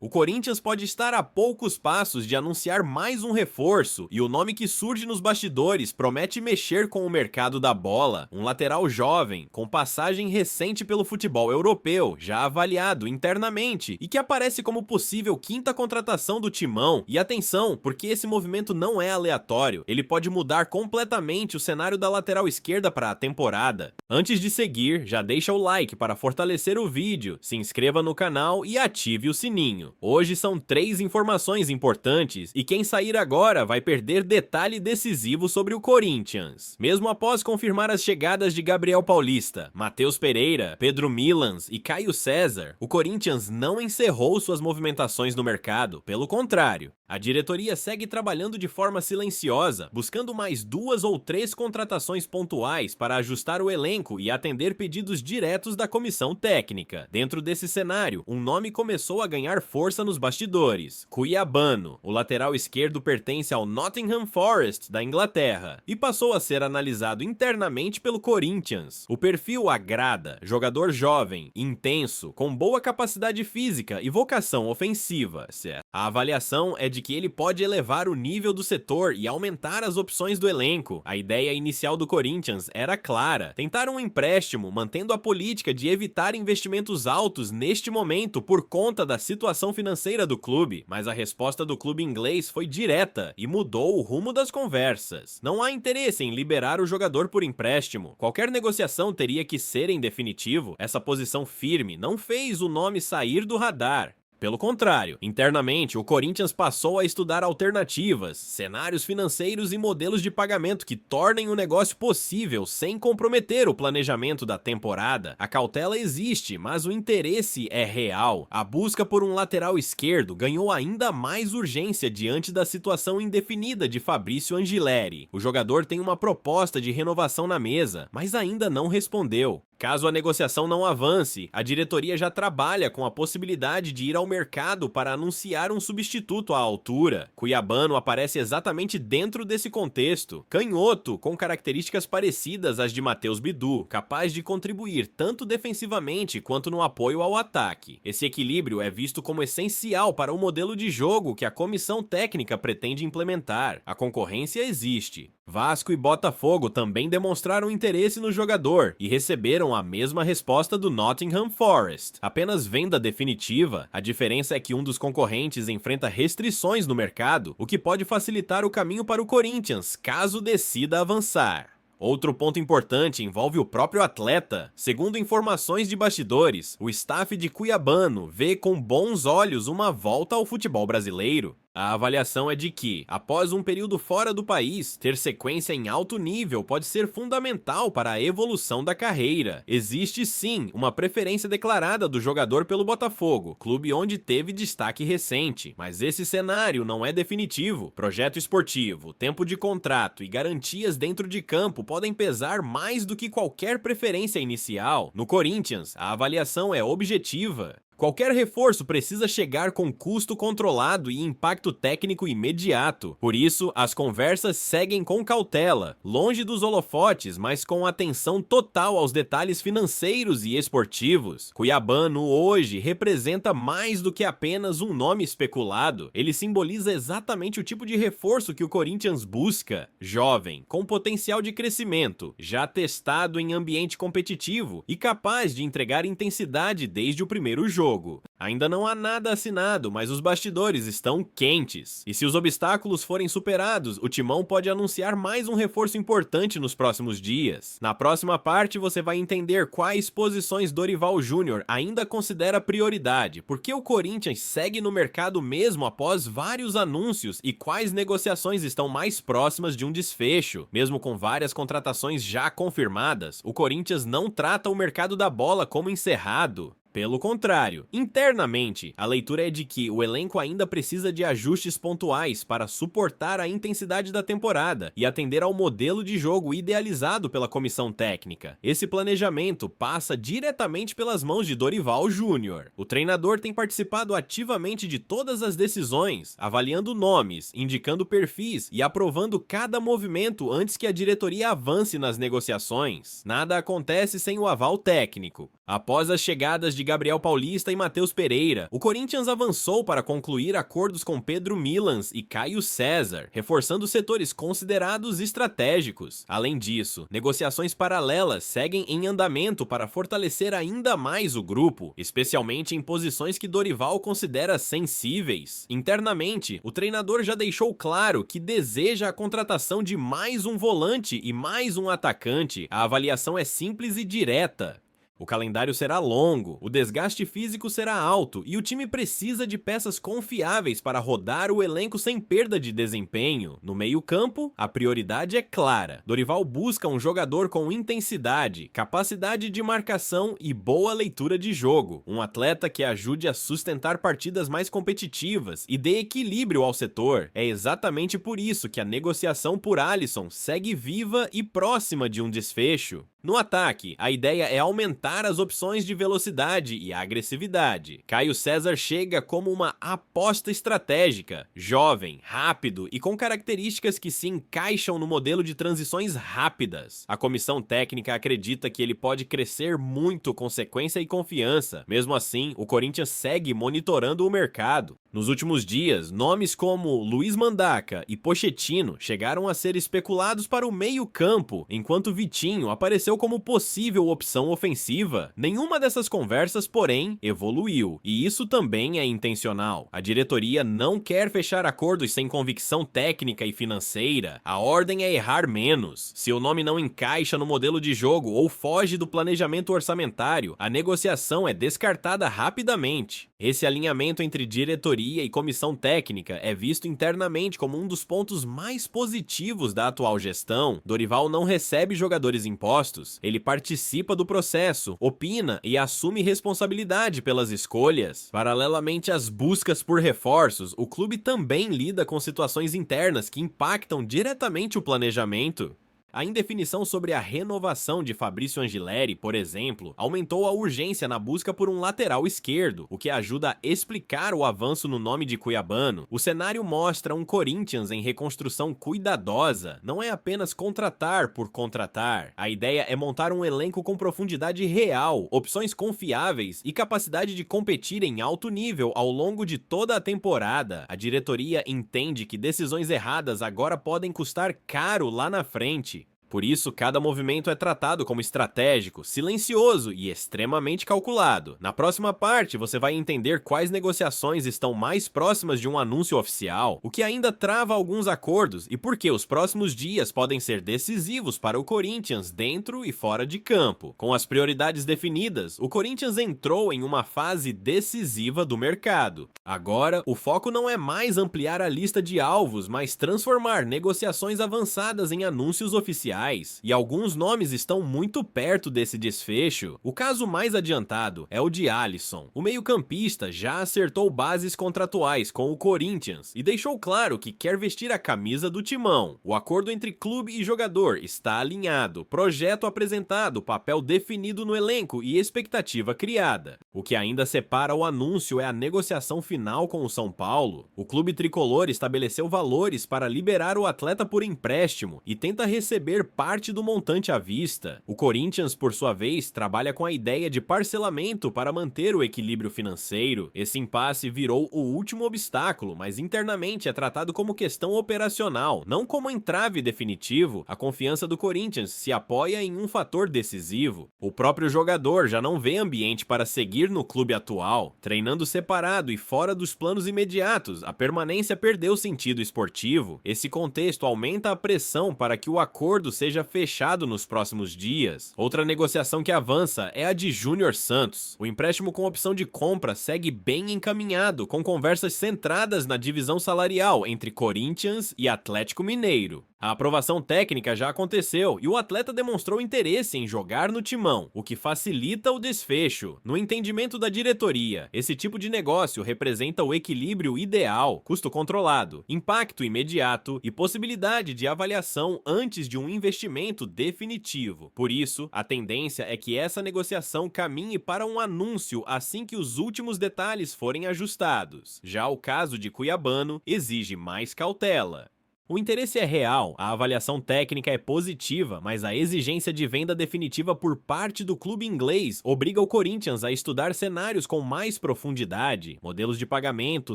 O Corinthians pode estar a poucos passos de anunciar mais um reforço, e o nome que surge nos bastidores promete mexer com o mercado da bola. Um lateral jovem, com passagem recente pelo futebol europeu, já avaliado internamente, e que aparece como possível quinta contratação do Timão. E atenção, porque esse movimento não é aleatório, ele pode mudar completamente o cenário da lateral esquerda para a temporada. Antes de seguir, já deixa o like para fortalecer o vídeo, se inscreva no canal e ative o sininho. Hoje são 3 informações importantes e quem sair agora vai perder detalhe decisivo sobre o Corinthians. Mesmo após confirmar as chegadas de Gabriel Paulista, Matheus Pereira, Pedro Milans e Caio César, o Corinthians não encerrou suas movimentações no mercado, pelo contrário. A diretoria segue trabalhando de forma silenciosa, buscando mais 2 ou 3 contratações pontuais para ajustar o elenco e atender pedidos diretos da comissão técnica. Dentro desse cenário, um nome começou a ganhar força nos bastidores: Cuiabano. O lateral esquerdo pertence ao Nottingham Forest da Inglaterra e passou a ser analisado internamente pelo Corinthians. O perfil agrada: jogador jovem, intenso, com boa capacidade física e vocação ofensiva. A avaliação é de que ele pode elevar o nível do setor e aumentar as opções do elenco. A ideia inicial do Corinthians era clara: tentar um empréstimo, mantendo a política de evitar investimentos altos neste momento por conta da situação financeira do clube, mas a resposta do clube inglês foi direta e mudou o rumo das conversas. Não há interesse em liberar o jogador por empréstimo. Qualquer negociação teria que ser em definitivo. Essa posição firme não fez o nome sair do radar. Pelo contrário, internamente o Corinthians passou a estudar alternativas, cenários financeiros e modelos de pagamento que tornem o negócio possível sem comprometer o planejamento da temporada. A cautela existe, mas o interesse é real. A busca por um lateral esquerdo ganhou ainda mais urgência diante da situação indefinida de Fabrício Angileri. O jogador tem uma proposta de renovação na mesa, mas ainda não respondeu. Caso a negociação não avance, a diretoria já trabalha com a possibilidade de ir ao mercado para anunciar um substituto à altura. Cuiabano aparece exatamente dentro desse contexto. Canhoto, com características parecidas às de Matheus Bidu, capaz de contribuir tanto defensivamente quanto no apoio ao ataque. Esse equilíbrio é visto como essencial para o modelo de jogo que a comissão técnica pretende implementar. A concorrência existe. Vasco e Botafogo também demonstraram interesse no jogador e receberam a mesma resposta do Nottingham Forest. Apenas venda definitiva, a diferença é que um dos concorrentes enfrenta restrições no mercado, o que pode facilitar o caminho para o Corinthians, caso decida avançar. Outro ponto importante envolve o próprio atleta. Segundo informações de bastidores, o staff de Cuiabano vê com bons olhos uma volta ao futebol brasileiro. A avaliação é de que, após um período fora do país, ter sequência em alto nível pode ser fundamental para a evolução da carreira. Existe sim uma preferência declarada do jogador pelo Botafogo, clube onde teve destaque recente, mas esse cenário não é definitivo. Projeto esportivo, tempo de contrato e garantias dentro de campo podem pesar mais do que qualquer preferência inicial. No Corinthians, a avaliação é objetiva. Qualquer reforço precisa chegar com custo controlado e impacto técnico imediato. Por isso, as conversas seguem com cautela, longe dos holofotes, mas com atenção total aos detalhes financeiros e esportivos. Cuiabano hoje representa mais do que apenas um nome especulado. Ele simboliza exatamente o tipo de reforço que o Corinthians busca: jovem, com potencial de crescimento, já testado em ambiente competitivo e capaz de entregar intensidade desde o primeiro jogo. Ainda não há nada assinado, mas os bastidores estão quentes. E se os obstáculos forem superados, o Timão pode anunciar mais um reforço importante nos próximos dias. Na próxima parte você vai entender quais posições Dorival Júnior ainda considera prioridade, por que o Corinthians segue no mercado mesmo após vários anúncios e quais negociações estão mais próximas de um desfecho. Mesmo com várias contratações já confirmadas, o Corinthians não trata o mercado da bola como encerrado. Pelo contrário, internamente, a leitura é de que o elenco ainda precisa de ajustes pontuais para suportar a intensidade da temporada e atender ao modelo de jogo idealizado pela comissão técnica. Esse planejamento passa diretamente pelas mãos de Dorival Júnior. O treinador tem participado ativamente de todas as decisões, avaliando nomes, indicando perfis e aprovando cada movimento antes que a diretoria avance nas negociações. Nada acontece sem o aval técnico. Após as chegadas de de Gabriel Paulista e Matheus Pereira, o Corinthians avançou para concluir acordos com Pedro Milans e Caio César, reforçando setores considerados estratégicos. Além disso, negociações paralelas seguem em andamento para fortalecer ainda mais o grupo, especialmente em posições que Dorival considera sensíveis. Internamente, o treinador já deixou claro que deseja a contratação de mais um volante e mais um atacante. A avaliação é simples e direta. O calendário será longo, o desgaste físico será alto e o time precisa de peças confiáveis para rodar o elenco sem perda de desempenho. No meio-campo, a prioridade é clara. Dorival busca um jogador com intensidade, capacidade de marcação e boa leitura de jogo. Um atleta que ajude a sustentar partidas mais competitivas e dê equilíbrio ao setor. É exatamente por isso que a negociação por Alisson segue viva e próxima de um desfecho. No ataque, a ideia é aumentar as opções de velocidade e agressividade. Caio César chega como uma aposta estratégica, jovem, rápido e com características que se encaixam no modelo de transições rápidas. A comissão técnica acredita que ele pode crescer muito com sequência e confiança. Mesmo assim, o Corinthians segue monitorando o mercado. Nos últimos dias, nomes como Luiz Mandaca e Pochettino chegaram a ser especulados para o meio-campo, enquanto Vitinho apareceu como possível opção ofensiva. Nenhuma dessas conversas, porém, evoluiu, e isso também é intencional. A diretoria não quer fechar acordos sem convicção técnica e financeira. A ordem é errar menos. Se o nome não encaixa no modelo de jogo ou foge do planejamento orçamentário, a negociação é descartada rapidamente. Esse alinhamento entre diretoria e comissão técnica é visto internamente como um dos pontos mais positivos da atual gestão. Dorival não recebe jogadores impostos, ele participa do processo, opina e assume responsabilidade pelas escolhas. Paralelamente às buscas por reforços, o clube também lida com situações internas que impactam diretamente o planejamento. A indefinição sobre a renovação de Fabrício Angileri, por exemplo, aumentou a urgência na busca por um lateral esquerdo, o que ajuda a explicar o avanço no nome de Cuiabano. O cenário mostra um Corinthians em reconstrução cuidadosa, não é apenas contratar por contratar. A ideia é montar um elenco com profundidade real, opções confiáveis e capacidade de competir em alto nível ao longo de toda a temporada. A diretoria entende que decisões erradas agora podem custar caro lá na frente. Por isso, cada movimento é tratado como estratégico, silencioso e extremamente calculado. Na próxima parte, você vai entender quais negociações estão mais próximas de um anúncio oficial, o que ainda trava alguns acordos e por que os próximos dias podem ser decisivos para o Corinthians dentro e fora de campo. Com as prioridades definidas, o Corinthians entrou em uma fase decisiva do mercado. Agora, o foco não é mais ampliar a lista de alvos, mas transformar negociações avançadas em anúncios oficiais. E alguns nomes estão muito perto desse desfecho. O caso mais adiantado é o de Alisson. O meio-campista já acertou bases contratuais com o Corinthians e deixou claro que quer vestir a camisa do timão. O acordo entre clube e jogador está alinhado, projeto apresentado, papel definido no elenco e expectativa criada. O que ainda separa o anúncio é a negociação final com o São Paulo. O clube tricolor estabeleceu valores para liberar o atleta por empréstimo e tenta receber parte do montante à vista. O Corinthians, por sua vez, trabalha com a ideia de parcelamento para manter o equilíbrio financeiro. Esse impasse virou o último obstáculo, mas internamente é tratado como questão operacional, não como entrave definitivo. A confiança do Corinthians se apoia em um fator decisivo. O próprio jogador já não vê ambiente para seguir no clube atual. Treinando separado e fora dos planos imediatos, a permanência perdeu sentido esportivo. Esse contexto aumenta a pressão para que o acordo seja fechado nos próximos dias. Outra negociação que avança é a de Júnior Santos. O empréstimo com opção de compra segue bem encaminhado, com conversas centradas na divisão salarial entre Corinthians e Atlético Mineiro. A aprovação técnica já aconteceu e o atleta demonstrou interesse em jogar no timão, o que facilita o desfecho. No entendimento da diretoria, esse tipo de negócio representa o equilíbrio ideal, custo controlado, impacto imediato e possibilidade de avaliação antes de um investimento definitivo. Por isso, a tendência é que essa negociação caminhe para um anúncio assim que os últimos detalhes forem ajustados. Já o caso de Cuiabano exige mais cautela. O interesse é real, a avaliação técnica é positiva, mas a exigência de venda definitiva por parte do clube inglês obriga o Corinthians a estudar cenários com mais profundidade. Modelos de pagamento,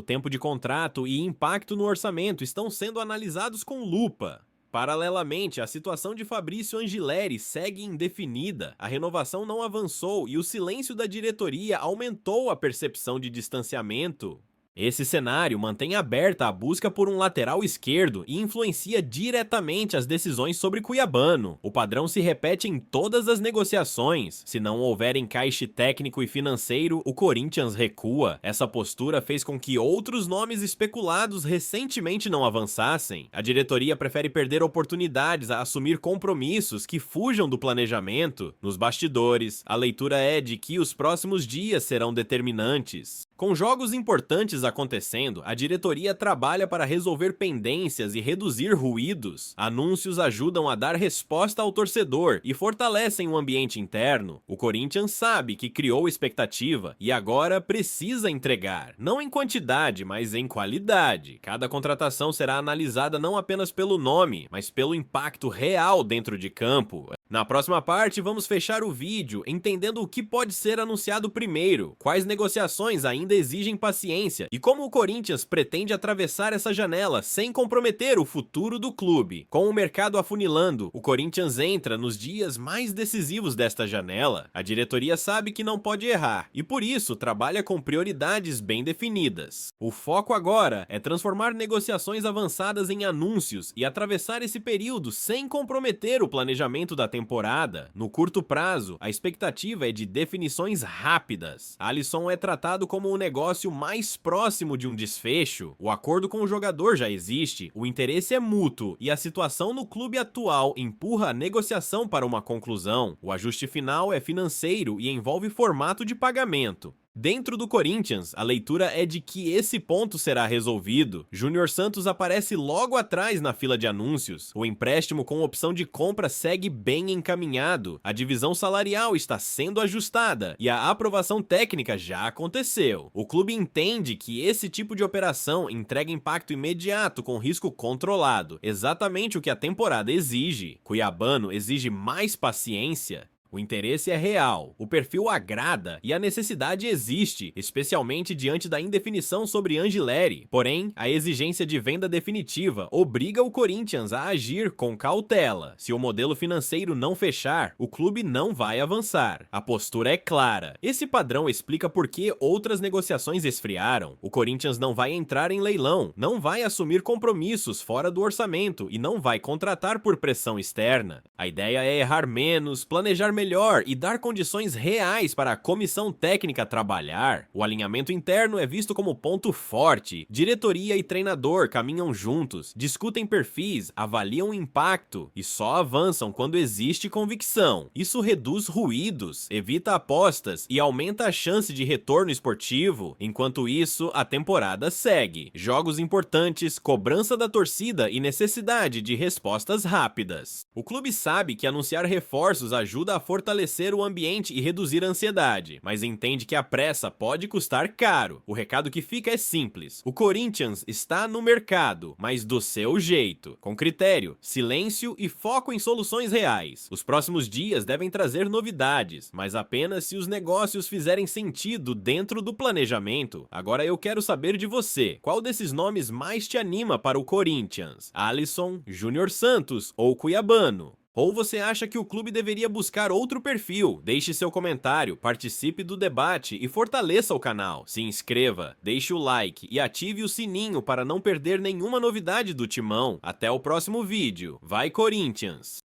tempo de contrato e impacto no orçamento estão sendo analisados com lupa. Paralelamente, a situação de Fabrício Angileri segue indefinida, a renovação não avançou e o silêncio da diretoria aumentou a percepção de distanciamento. Esse cenário mantém aberta a busca por um lateral esquerdo e influencia diretamente as decisões sobre Cuiabano. O padrão se repete em todas as negociações. Se não houver encaixe técnico e financeiro, o Corinthians recua. Essa postura fez com que outros nomes especulados recentemente não avançassem. A diretoria prefere perder oportunidades a assumir compromissos que fujam do planejamento. Nos bastidores, a leitura é de que os próximos dias serão determinantes. Com jogos importantes acontecendo, a diretoria trabalha para resolver pendências e reduzir ruídos. Anúncios ajudam a dar resposta ao torcedor e fortalecem o ambiente interno. O Corinthians sabe que criou expectativa e agora precisa entregar. Não em quantidade, mas em qualidade. Cada contratação será analisada não apenas pelo nome, mas pelo impacto real dentro de campo. Na próxima parte, vamos fechar o vídeo entendendo o que pode ser anunciado primeiro, quais negociações ainda exigem paciência e como o Corinthians pretende atravessar essa janela sem comprometer o futuro do clube. Com o mercado afunilando, o Corinthians entra nos dias mais decisivos desta janela. A diretoria sabe que não pode errar e por isso trabalha com prioridades bem definidas. O foco agora é transformar negociações avançadas em anúncios e atravessar esse período sem comprometer o planejamento da temporada. No curto prazo, a expectativa é de definições rápidas. Alisson é tratado como o negócio mais próximo de um desfecho. O acordo com o jogador já existe, o interesse é mútuo e a situação no clube atual empurra a negociação para uma conclusão. O ajuste final é financeiro e envolve formato de pagamento. Dentro do Corinthians, a leitura é de que esse ponto será resolvido. Júnior Santos aparece logo atrás na fila de anúncios. O empréstimo com opção de compra segue bem encaminhado. A divisão salarial está sendo ajustada e a aprovação técnica já aconteceu. O clube entende que esse tipo de operação entrega impacto imediato com risco controlado. Exatamente o que a temporada exige. Cuiabano exige mais paciência. O interesse é real, o perfil agrada e a necessidade existe, especialmente diante da indefinição sobre Angileri. Porém, a exigência de venda definitiva obriga o Corinthians a agir com cautela. Se o modelo financeiro não fechar, o clube não vai avançar. A postura é clara. Esse padrão explica por que outras negociações esfriaram. O Corinthians não vai entrar em leilão, não vai assumir compromissos fora do orçamento e não vai contratar por pressão externa. A ideia é errar menos, planejar melhor e dar condições reais para a comissão técnica trabalhar. O alinhamento interno é visto como ponto forte. Diretoria e treinador caminham juntos, discutem perfis, avaliam o impacto e só avançam quando existe convicção. Isso reduz ruídos, evita apostas e aumenta a chance de retorno esportivo. Enquanto isso, a temporada segue. Jogos importantes, cobrança da torcida e necessidade de respostas rápidas. O clube sabe que anunciar reforços ajuda a fortalecer o ambiente e reduzir a ansiedade, mas entende que a pressa pode custar caro. O recado que fica é simples. O Corinthians está no mercado, mas do seu jeito, com critério, silêncio e foco em soluções reais. Os próximos dias devem trazer novidades, mas apenas se os negócios fizerem sentido dentro do planejamento. Agora eu quero saber de você, qual desses nomes mais te anima para o Corinthians? Alisson, Júnior Santos ou Cuiabano? Ou você acha que o clube deveria buscar outro perfil? Deixe seu comentário, participe do debate e fortaleça o canal. Se inscreva, deixe o like e ative o sininho para não perder nenhuma novidade do Timão. Até o próximo vídeo. Vai Corinthians!